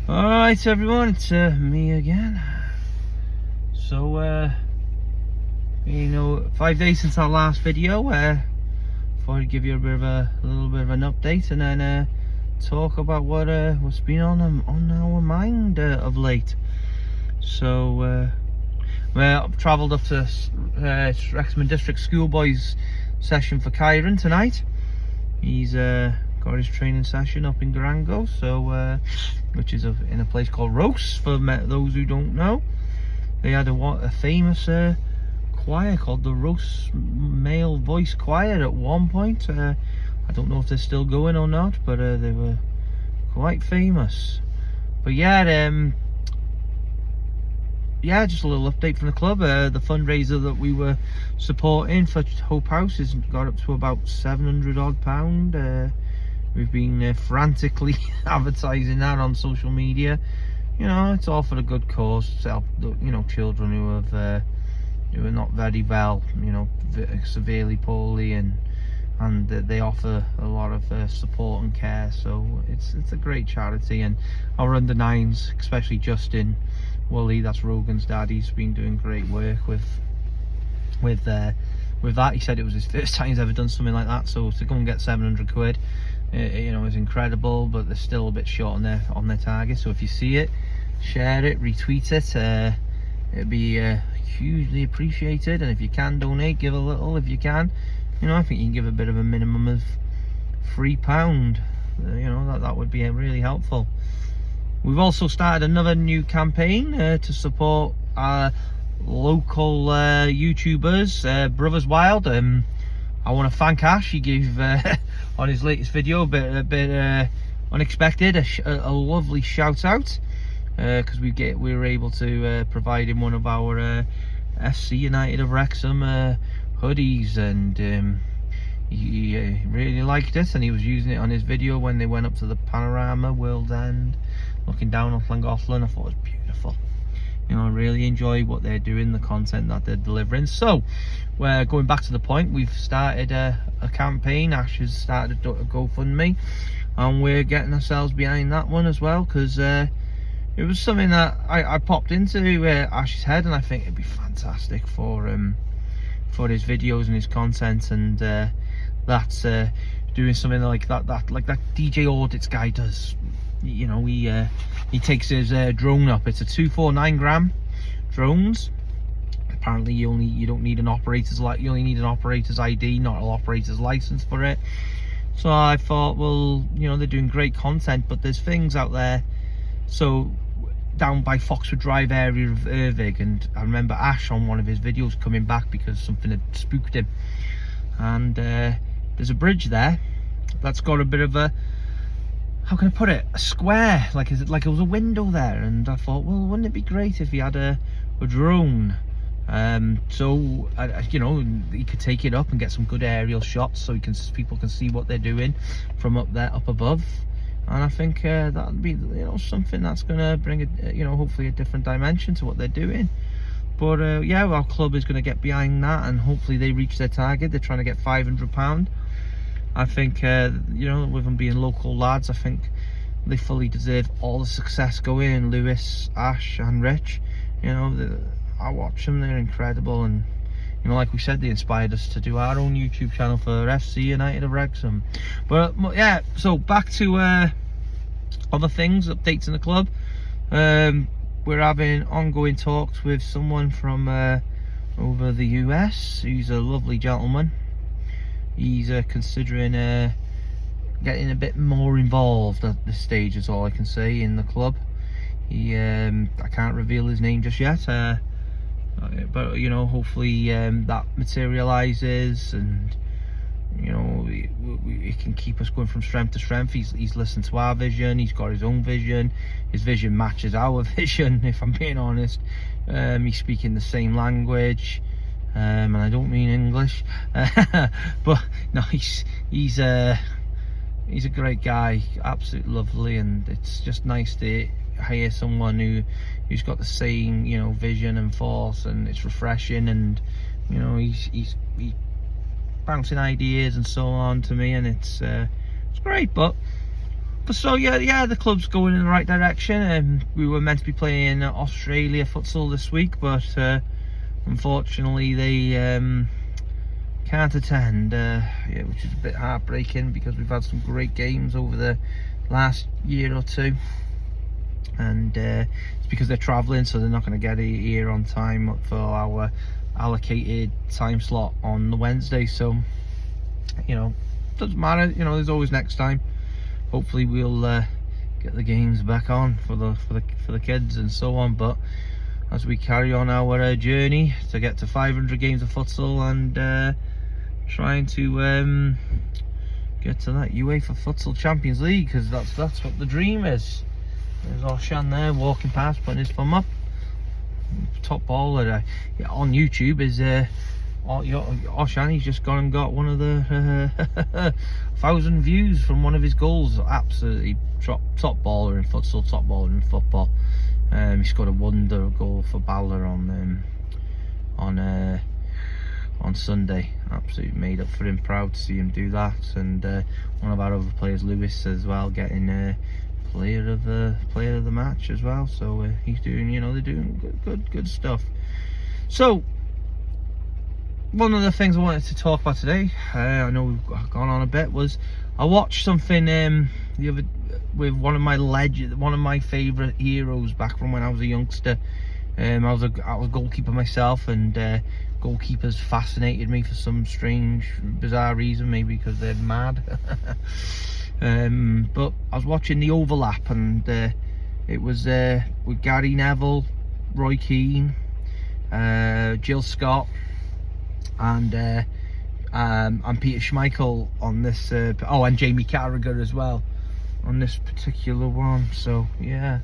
Alright everyone, it's me again. So 5 days since our last video, thought I'd give you a little bit of an update and then talk about what's been on our mind of late. So I've travelled up to Wrexham District Schoolboys session for Kyron tonight. He's got his training session up in Garango, so which is in a place called Rose. For those who don't know, they had a famous choir called the Rose Male Voice Choir at one point. I don't know if they're still going or not, but they were quite famous. But yeah, just a little update from the club. The fundraiser that we were supporting for Hope House has got up to about £700 odd. We've been frantically advertising that on social media. You know, it's all for the good cause to help children who are not very well, severely poorly, and they offer a lot of support and care. So it's a great charity, and our under nines, especially Justin Woolley, that's Rogan's dad, he's been doing great work with that. He said it was his first time he's ever done something like that, so to go and get 700 quid, is incredible. But they're still a bit short on their target. So if you see it, share it, retweet it. It'd be hugely appreciated. And if you can donate, give a little. If you can, I think you can give a bit of a minimum of £3. That would be really helpful. We've also started another new campaign to support our local YouTubers, Brothers Wild. I want to thank Ash. He gave on his latest video a bit unexpected, a lovely shout out, because we were able to provide him one of our FC United of Wrexham hoodies, and he really liked it, and he was using it on his video when they went up to the Panorama World's End, looking down on Llangollen. I thought it was beautiful. I really enjoy what they're doing, the content that they're delivering. So we're going back to the point. We've started a campaign. Ash has started a GoFundMe, and we're getting ourselves behind that one as well, because it was something that I popped into Ash's head, and I think it'd be fantastic for his videos and his content, and that's doing something like that DJ Audits guy does. He takes his drone up. It's a 249 gram drones. Apparently you don't need an operator's you only need an operator's ID, not an operator's license for it. So I thought, well, they're doing great content, but there's things out there. So down by Foxwood Drive area of Irving, and I remember Ash on one of his videos coming back because something had spooked him, and there's a bridge there that's got a bit of a, how can I put it, a square, like it was a window there. And I thought, well, wouldn't it be great if he had a drone, so he could take it up and get some good aerial shots, so people can see what they're doing from up above. And I think that'd be something that's gonna bring hopefully a different dimension to what they're doing. But our club is going to get behind that, and hopefully they reach their target. They're trying to get £500. I think with them being local lads, I think they fully deserve all the success going. Lewis, Ash and Rich, I watch them, they're incredible. And like we said, they inspired us to do our own YouTube channel for FC United of Wrexham. But yeah, so back to other things, updates in the club. We're having ongoing talks with someone from over the US. He's a lovely gentleman. He's considering getting a bit more involved at this stage, is all I can say, in the club. I can't reveal his name just yet, but hopefully that materializes, and it can keep us going from strength to strength. He's listened to our vision. He's got his own vision. His vision matches our vision, if I'm being honest. He's speaking the same language. And I don't mean English, but no, he's a great guy, absolutely lovely, and it's just nice to hear someone who's got the same vision and force, and it's refreshing. And he's bouncing ideas and so on to me, and it's great. But But so yeah, the club's going in the right direction. We were meant to be playing Australia futsal this week, but unfortunately they can't attend, which is a bit heartbreaking because we've had some great games over the last year or two, and it's because they're travelling, so they're not going to get here on time for our allocated time slot on the Wednesday. So doesn't matter, there's always next time. Hopefully we'll get the games back on for the kids and so on. But as we carry on our journey to get to 500 games of futsal and trying to get to that UEFA Futsal Champions League, because that's what the dream is. There's Oshan there walking past, putting his thumb up. Top baller on YouTube is Oshan. He's just gone and got one of the 1,000 views from one of his goals. Absolutely top baller in futsal, top baller in football. He scored a wonder goal for Balla on Sunday. Absolutely made up for him. Proud to see him do that. And one of our other players, Lewis, as well, getting player of the match as well. So he's doing, they're doing good stuff. So one of the things I wanted to talk about today, I know we've gone on a bit, was I watched something the other with one of my favourite heroes back from when I was a youngster. I was a goalkeeper myself, and goalkeepers fascinated me for some strange, bizarre reason, maybe because they're mad. But I was watching The Overlap, and it was with Gary Neville, Roy Keane, Jill Scott, and Peter Schmeichel on this. And Jamie Carragher as well on this particular one. So yeah.